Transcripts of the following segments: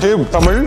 Tube Tamil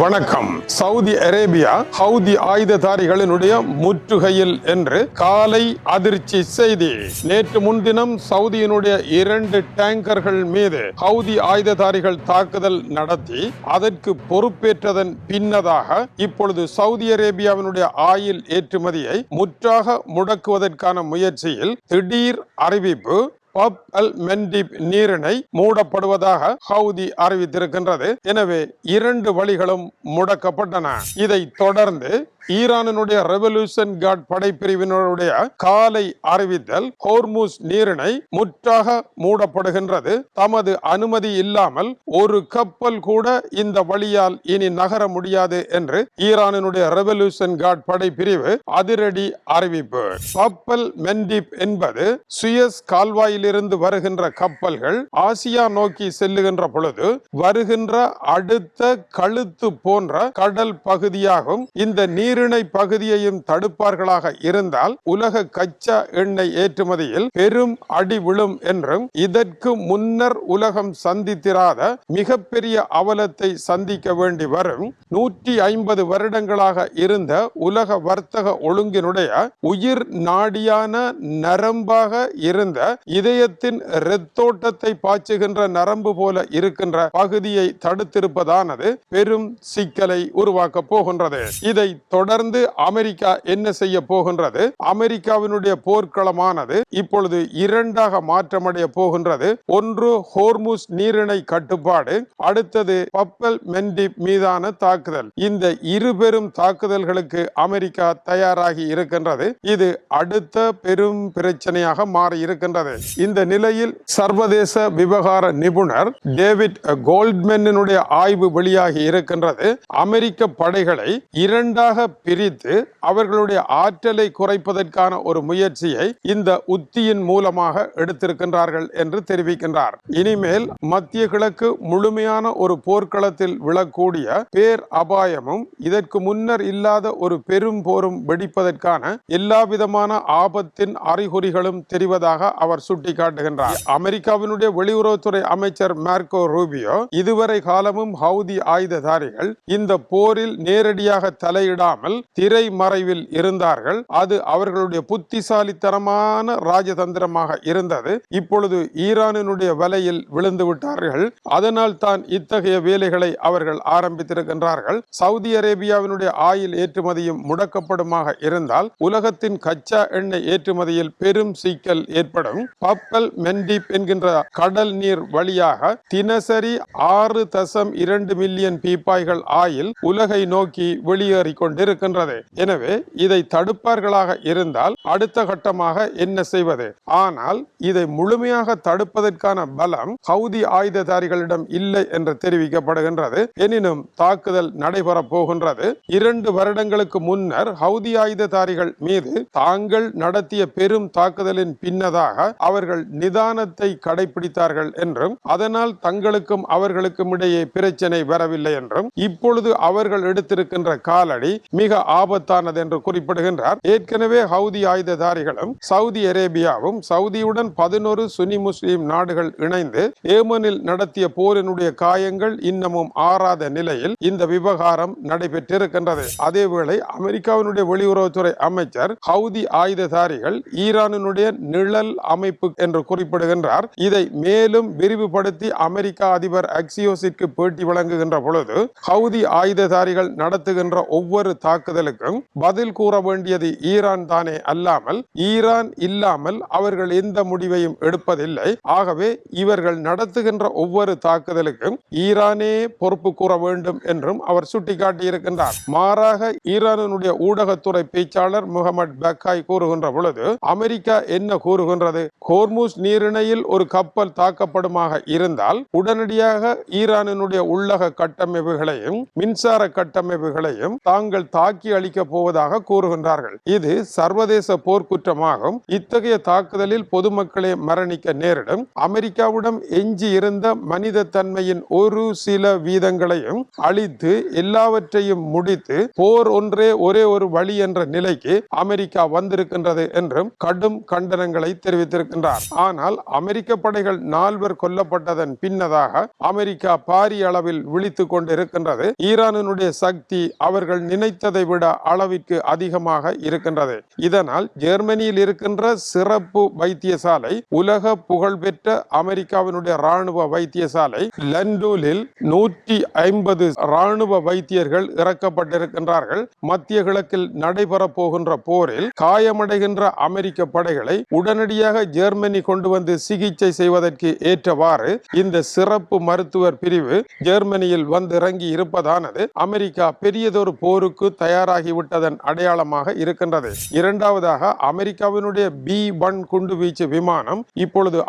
வணக்கம். Saudi Arabia Houthi ஆயுததாரிகளினுடைய முற்றுகையில் என்று காலை அதிர்ச்சி செய்தி. நேற்று முன்தினம் சவுதியினுடைய 2 டேங்கர்கள் மீது ஹவுதி ஆயுததாரிகள் தாக்குதல் நடத்தி அதற்கு பொறுப்பேற்றதன் பின்னதாக இப்பொழுது சவுதி அரேபியாவினுடைய ஆயில் ஏற்றுமதியை முற்றாக முடக்குவதற்கான முயற்சியில் திடீர் அறிவிப்பு. பப் அல் மெண்டிப் நீரிணை மூடப்படுவதாக ஹவுதி அறிவித்திருக்கின்றது. எனவே 2 வழிகளும் முடக்கப்பட்டன. இதை தொடர்ந்து ஈரானினுடைய ரெவல்யூஷன் கார்ட் படைப்பிரிவினருடைய காலை அறிவித்தல் ஹோர்முஸ் நீரிணை முற்றாக மூடப்படுகின்றது. தமது அனுமதி இல்லாமல் ஒரு கப்பல் கூட இந்த வழியால் இனி நகர முடியாது என்று ஈரானினுடைய ரெவல்யூஷன் கார்ட் படைப்பிரிவு அதிரடி அறிவிப்பு. பப்பல் மெண்டிப் என்பது சுயஸ் கால்வாயிலிருந்து வருகின்ற கப்பல்கள் ஆசியா நோக்கி செல்லுகின்ற பொழுது வருகின்ற அடுத்த கழுத்து போன்ற கடல் பகுதியாகும். இந்த நீரிணை பகுதியையும் தடுப்பார்களாக இருந்தால் உலக கச்சா எண்ணெய் ஏற்றுமதியில் பெரும் அடி விழும் என்றும் இதற்கு முன்னர் உலகம் சந்தித்திராத மிகப்பெரிய அவலத்தை சந்திக்க வேண்டி வரும். 150 வருடங்களாக இருந்த உலக வர்த்தக ஒழுங்கினுடைய உயிர் நாடியான நரம்பாக இருந்த இதயத்தின் இரத்தோட்டத்தை பாய்ச்சுகின்ற நரம்பு போல இருக்கின்ற பகுதியை தடுத்திருப்பதானது பெரும் சிக்கலை உருவாக்க போகின்றது. இதை தொடர்ந்து அமெரிக்கா என்ன செய்ய போகின்றது? அமெரிக்காவினுடைய போர்க்களமானது இப்பொழுது 2ஆக மாற்றமடைய போகின்றது. ஒன்று ஹோர்முஸ் நீரிணை கட்டுப்பாடு, அடுத்தது பப்பல் மெண்டிப் மீதான தாக்குதல். இந்த 2 பெரும் தாக்குதல்களுக்கு அமெரிக்கா தயாராகி இருக்கின்றது. இது அடுத்த பெரும் பிரச்சனையாக மாறி இருக்கின்றது. இந்த நிலையில் சர்வதேச விவகார நிபுணர் டேவிட் கோல்ட்மேனுடைய ஆய்வு வெளியாகி இருக்கின்றது. அமெரிக்க படைகளை 2ஆக பிரித்து அவர்களுடைய ஆற்றலை குறைப்பதற்கான ஒரு முயற்சியை இந்த உத்தியின் மூலமாக எடுத்திருக்கின்றார்கள் என்று தெரிவிக்கின்றார். இனிமேல் மத்திய கிழக்கு முழுமையான ஒரு போர்க்களத்தில் விழக்கூடிய பேர் அபாயமும் இதற்கு முன்னர் இல்லாத ஒரு பெரும் போரும் வெடிப்பதற்கான எல்லா விதமான ஆபத்தின் அறிகுறிகளும் தெரிவதாக அவர் சுட்டிக்காட்டுகின்றார். அமெரிக்காவினுடைய வெளியுறவுத்துறை அமைச்சர் மார்க்கோ ரூபியோ இதுவரை காலமும் ஹவுதி ஆயுததாரிகள் இந்த போரில் நேரடியாக தலையிடாமல் திரை மறைவில் இருந்தார்கள். அது அவர்களுடைய புத்திசாலித்தனமான ராஜதந்திரமாக இருந்தது. இப்பொழுது ஈரானினுடைய வலையில் விழுந்து விட்டார்கள். அதனால் தான் இத்தகைய வேலைகளை அவர்கள் ஆரம்பித்திருக்கின்றார்கள். சவுதி அரேபியாவினுடைய ஆயில் ஏற்றுமதியும் முடக்கப்படுமாக இருந்தால் உலகத்தின் கச்சா எண்ணெய் ஏற்றுமதியில் பெரும் சிக்கல் ஏற்படும். பப்பல் மெண்டிப் என்கின்ற கடல் நீர் வழியாக தினசரி 6.2 மில்லியன் பீப்பாய்கள் ஆயில் உலகை நோக்கி வெளியேறி கொண்டிருக்கின்றது. எனவே இதை தடுப்பார்களாக இருந்தால் அடுத்த கட்டமாக என்ன செய்வது? ஆனால் இதை முழுமையாக தடுப்பதற்கான பலம் ஹவுதி ஆயுததாரிகளிடம் இல்லை என்று தெரிவிக்கப்படுகின்றது. எனினும் தாக்குதல் நடைபெற போகின்றது. 2 வருடங்களுக்கு முன்னர் ஹவுதி ஆயுததாரிகள் மீது தாங்கள் நடத்திய பெரும் தாக்குதலின் பின்னதாக அவர்கள் நிதானத்தை கடைபிடித்தார்கள் என்றும் அதனால் தங்களுக்கும் அவர்களுக்கும் இடையே பிரச்சனை வரவில்லை என்றும் இப்பொழுது அவர்கள் எடுத்திருக்கின்ற காலடி மிக ஆபத்தானது என்று குறிப்பிடுகின்றார். ஏற்கனவே ஹவுதி ஆயுததாரிகளும் சவுதி அரேபியாவும் சவுதியுடன் 11 சுன்னி முஸ்லிம் நாடுகள் இணைந்து ஏமனில் நடத்திய போரினுடைய காயங்கள் இன்னமும் ஆறாத நிலையில் இந்த விவகாரம் நடைபெற்றிருக்கின்றது. அதேவேளை அமெரிக்காவினுடைய வெளியுறவுத்துறை அமைச்சர் ஹவுதி ஆயுததாரிகள் ஈரானினுடைய நிழல் அமைப்பு என்று குறிப்பிடுகின்றார். இதை மேலும் விரிவுபடுத்தி அமெரிக்கா அதிபர் அக்சியோஸிற்கு பேட்டி வழங்குகின்ற பொழுது ஹவுதி ஆயுததாரிகள் நடத்துகின்ற ஒவ்வொரு தாக்குதலுக்கும் பதில் கூற வேண்டியது ஈரான் தானே அல்லாமல் ஈரான் இல்லாமல் அவர்கள் எந்த முடிவையும் எடுப்பதில்லை. ஆகவே இவர்கள் நடத்துகின்ற ஒவ்வொரு தாக்குதலுக்கும் ஈரானே பொறுப்பு கூற வேண்டும் என்றும் அவர் சுட்டிக்காட்டியிருக்கின்றார். மாறாக ஈரானுடைய ஊடகத்துறை பேச்சாளர் முகமது பக்காய் கூறுகின்ற பொழுது அமெரிக்கா என்ன கூறுகின்றது? ஹோர்முஸ் நீரிணையில் ஒரு கப்பல் தாக்கப்படுமாக இருந்தால் உடனடியாக ஈரானுடைய உள்ளக கட்டமைப்புகளையும் மின்சார கட்டமைப்புகளையும் தாங்கள் தாக்கி அளிக்க போவதாக கூறுகின்றார்கள். இது சர்வதேச போர்க்குற்றமாகும். இத்தகைய தாக்குதலில் பொதுமக்களே மரணிக்க நேரிடும். அமெரிக்காவுடன் எஞ்சி இருந்த மனித தன்மையின் ஒரு சில வீதங்களையும் அழித்து எல்லாவற்றையும் முடித்து போர் ஒன்றே ஒரே ஒரு வழி என்ற நிலைக்கு அமெரிக்கா வந்திருக்கின்றது என்றும் கடும் கண்டனங்களை தெரிவித்திருக்கின்றார். கொண்டிருக்கின்றார். ஆனால் அமெரிக்க படைகள் 4 கொல்லப்பட்டதன் பின்னதாக அமெரிக்கா பாரிய அளவில் விழித்துக் கொண்டிருக்கின்றது. ஈரானினுடைய சக்தி அவர்கள் நினைத்ததை விட அளவிற்கு அதிகமாக இருக்கின்றது. இதனால் ஜெர்மனியில் இருக்கின்ற சிறப்பு வைத்தியசாலை, உலக புகழ்பெற்ற அமெரிக்காவினுடைய ராணுவ வைத்தியசாலை லண்டோலில் 150 ராணுவ வைத்தியர்கள் இறக்கப்பட்டிருக்கின்றார்கள். மத்திய கிழக்கில் நடைபெற போகின்ற போரில் காயமடைகின்ற அமெரிக்க படைகளை உடனடியாக ஜெர்மனி கொண்டு வந்து சிகிச்சை செய்வதற்கு ஏற்றவாறு இந்த சிறப்பு மருத்துவர் பிரிவு ஜெர்மனியில் வந்து இறங்கி இருப்பதானது அமெரிக்கா பெரியதொரு போருக்கு தயாராகிவிட்டதன் அடையாளமாக இருக்கின்றது. இரண்டாவதாக அமெரிக்காவினுடைய B-1 குண்டுவீச்சு விமானம் இப்பொழுது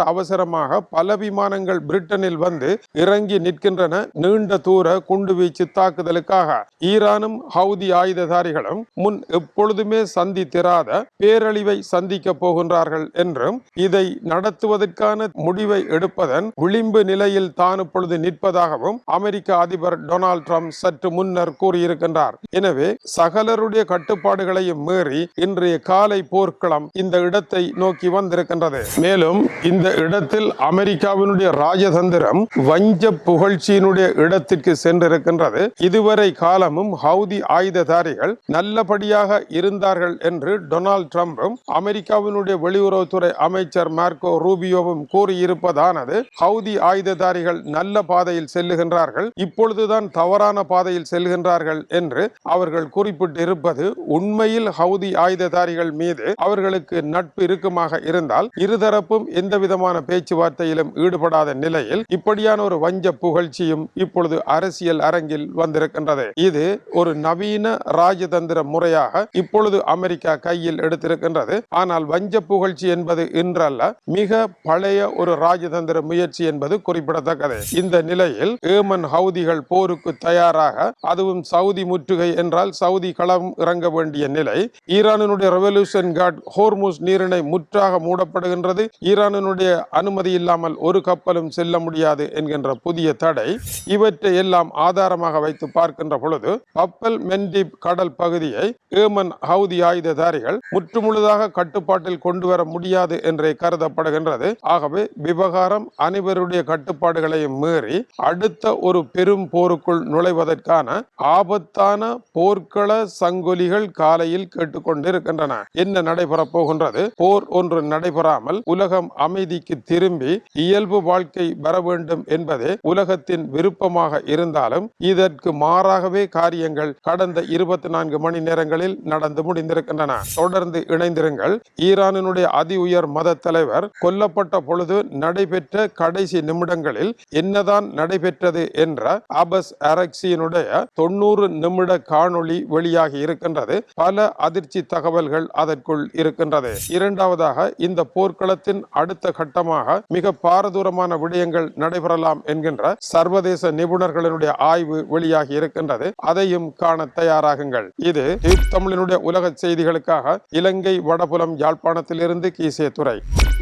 அவசரமாக பல விமானங்கள் பிரிட்டனில் வந்து இறங்கி நிற்கின்றன. நீண்ட தூர குண்டுவீச்சு தாக்குதலுக்காக ஈரானும் ஹவுதி ஆயுததாரிகளும் முன் எப்பொழுதுமே சந்தித்திராத பேரழிவை சந்திக்க போகின்றார்கள் என்றும் இதை நடத்துவதற்கான முடிவை எடுப்பதன் விளிம்பு நிலையில் தான் இப்பொழுது நிற்பதாகவும் அமெரிக்க அதிபர் டொனால்ட் ட்ரம்ப் சற்று முன்னர் கூறியிருக்கின்றார். எனவே சகலருடைய கட்டுப்பாடுகளையும் மீறி இன்றைய காலை போர்க்களம் இந்த இடத்தை நோக்கி வந்திருக்கின்றது. மேலும் இந்த இடத்தில் அமெரிக்காவினுடைய ராஜதந்திரம் வஞ்ச புகழ்ச்சியினுடைய இடத்திற்கு சென்றிருக்கின்றது. இதுவரை காலமும் ஹவுதி ஆயுததாரிகள் நல்லபடியாக இருந்தார்கள் என்று டொனால்ட் ட்ரம்பும் அமெரிக்காவினுடைய வெளியுறவுத்துறை அமைச்சர் மார்க்கோ ரூபியோவும் கூறியிருப்பதானது ஹவுதி ஆயுததாரிகள் நல்ல பாதையில் செல்லுகின்றார்கள், இப்பொழுதுதான் தவறான பாதையில் செல்கின்றார்கள் என்று அவர்கள் குறிப்பிட்டிருப்பது உண்மையில் ஹவுதி ஆயுததாரிகள் மீது அவர்களுக்கு நட்பு இருக்குமாக இருந்தால் இருதரப்பும் எந்த விதமான பேச்சுவார்த்தையிலும் ஈடுபடாத நிலையில் இப்படியான ஒரு வஞ்ச புகழ்ச்சியும் இப்பொழுது அரசியல் அரங்கில் வந்திருக்கின்றது. இது ஒரு நவீன ராஜதந்திர முறையாக இப்பொழுது அமெரிக்கா கையில் எடுத்திருக்கின்றது. ஆனால் வஞ்ச புகழ்ச்சி என்பது இன்றல்ல, மிக பழைய ஒரு ராஜதந்திர முயற்சி என்பது குறிப்பிடத்தக்கது. இந்த நிலையில் ஏமன் ஹவுதிகள் போருக்கு தயாராக, அதுவும் சவுதி முற்றுகை என்றால் சவுதி களம் இறங்க வேண்டிய நிலை. ஈரானினுடைய ரெவல்யூஷன் கார்ட் ஹோர்முஸ் நீரிணை முற்றாக மூடப்படுகின்றது. ஈரானினுடைய அனுமதி இல்லாமல் ஒரு கப்பலும் செல்ல முடியாது என்கின்ற புதிய தடை. இவற்றை எல்லாம் ஆதாரமாக வைத்து பார்க்கின்ற பொழுது பப்பல் மென்டிப் கடல் பகுதியை ஏமன் ஹவுதி ஆயுததாரிகள் முற்றுமுழுதாக கட்டுப்பாட்டில் கொண்டு வர முடியாது என்றே கருதப்படுகின்றது. ஆகவே விவகாரம் அனைவருடைய கட்டுப்பாடுகளையும் மீறி அடுத்த ஒரு பெரும் போருக்குள் நுழைவதற்கான ஆபத்தான போர்க்கள சங்கொலிகள் காலையில் கேட்டுக்கொண்டிருக்கின்றன. என்ன நடைபெறப் போகின்றது? போர் ஒன்று நடைபெறாமல் உலகம் அமைதிக்கு திரும்பி இயல்பு வாழ்க்கை வர வேண்டும் என்பதே உலகத்தின் விருப்பமாக இருந்தாலும் இதற்கு மாறாகவே காரியங்கள் கடந்த 24 மணி நேரங்களில் நடந்து முடிந்திருக்கின்றன. தொடர்ந்து இணைந்திருங்கள். ஈரானினுடைய அதி உயர் மத தலைவர் கொல்லப்பட்ட பொழுது நடைபெற்ற கடைசி நிமிடங்களில் என்னதான் நடைபெற்றது என்ற அபஸ் அரக்சியினுடைய 90 நிமிட காணொளி வெளியாகி இருக்கின்றது. பல அதிர்ச்சி தகவல்கள் அதற்குள் இருக்கின்றது. இரண்டாவதாக இந்த போர்க்களத்தின் அடுத்த கட்டமாக மிக பாரதூரமான விடயங்கள் நடைபெறலாம் என்கின்ற சர்வதேச நிபுணர்களினுடைய ஆய்வு வெளியாகி இருக்கின்றது. அதையும் காண தயாராகுங்கள். இது தமிழினுடைய உலக செய்திகளுக்காக இலங்கை வடபுலம் யாழ்ப்பாணத்திலிருந்து கீசே துறை.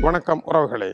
வணக்கம் உறவுகளே.